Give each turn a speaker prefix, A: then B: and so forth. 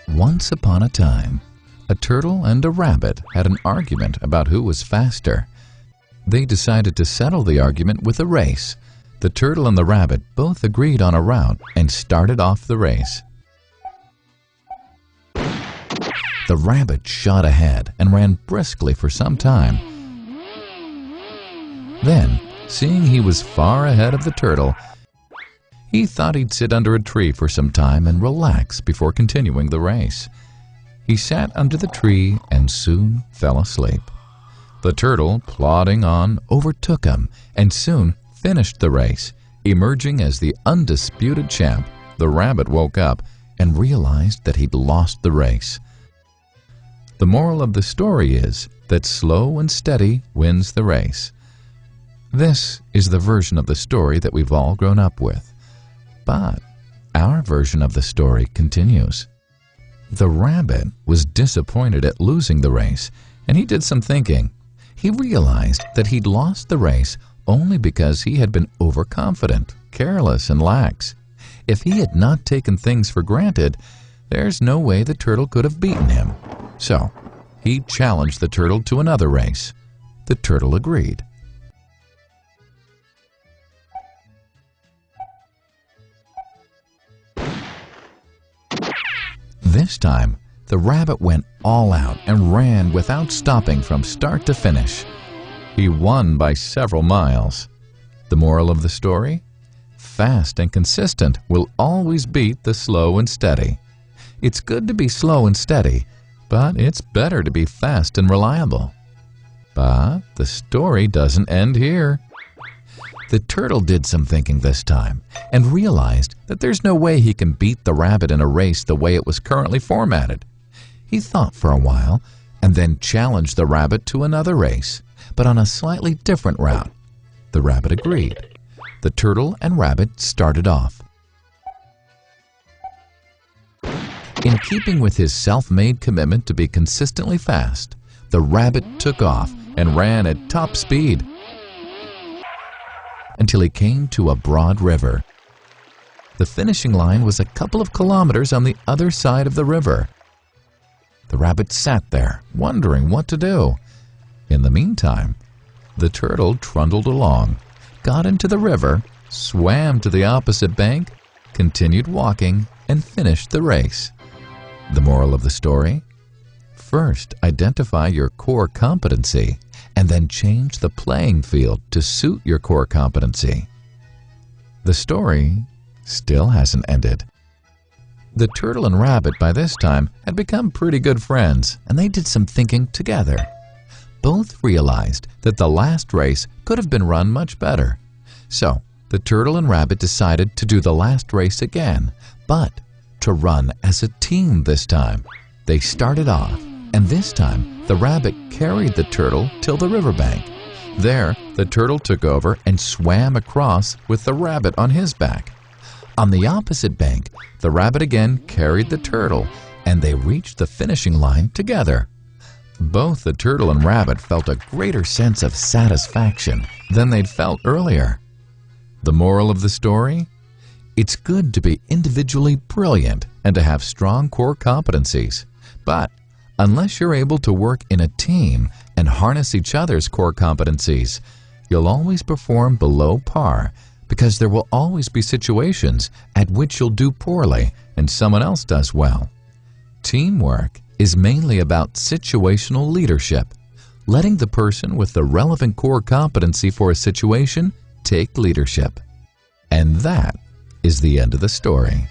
A: Once upon a time, a turtle and a rabbit had an argument about who was faster. They decided to settle the argument with a race. The turtle and the rabbit both agreed on a route and started off the race. The rabbit shot ahead and ran briskly for some time. Then, seeing he was far ahead of the turtle, he thought he'd sit under a tree for some time and relax before continuing the race. He sat under the tree and soon fell asleep. The turtle, plodding on, overtook him and soon finished the race. Emerging as the undisputed champ, the rabbit woke up and realized that he'd lost the race. The moral of the story is that slow and steady wins the race. This is the version of the story that we've all grown up with. But our version of the story continues. The rabbit was disappointed at losing the race, and he did some thinking. He realized that he'd lost the race only because he had been overconfident, careless, and lax. If he had not taken things for granted, there's no way the turtle could have beaten him. So, he challenged the turtle to another race. The turtle agreed. This time, the rabbit went all out and ran without stopping from start to finish. He won by several miles. The moral of the story? Fast and consistent will always beat the slow and steady. It's good to be slow and steady, but it's better to be fast and reliable. But the story doesn't end here. The turtle did some thinking this time and realized that there's no way he can beat the rabbit in a race the way it was currently formatted. He thought for a while and then challenged the rabbit to another race, but on a slightly different route. The rabbit agreed. The turtle and rabbit started off. In keeping with his self-made commitment to be consistently fast, the rabbit took off and ran at top speed until he came to a broad river. The finishing line was a couple of kilometers on the other side of the river. The rabbit sat there, wondering what to do. In the meantime, the turtle trundled along, got into the river, swam to the opposite bank, continued walking, and finished the race. The moral of the story? First, identify your core competency, and then change the playing field to suit your core competency. The story still hasn't ended. The turtle and rabbit by this time had become pretty good friends, and they did some thinking together. Both realized that the last race could have been run much better. So, the turtle and rabbit decided to do the last race again, but to run as a team this time. They started off, and this time the rabbit carried the turtle till the riverbank. There, the turtle took over and swam across with the rabbit on his back. On the opposite bank, the rabbit again carried the turtle, and they reached the finishing line together. Both the turtle and rabbit felt a greater sense of satisfaction than they'd felt earlier. The moral of the story? It's good to be individually brilliant and to have strong core competencies, but unless you're able to work in a team and harness each other's core competencies, you'll always perform below par because there will always be situations at which you'll do poorly and someone else does well. Teamwork is mainly about situational leadership, letting the person with the relevant core competency for a situation take leadership. And that is the end of the story.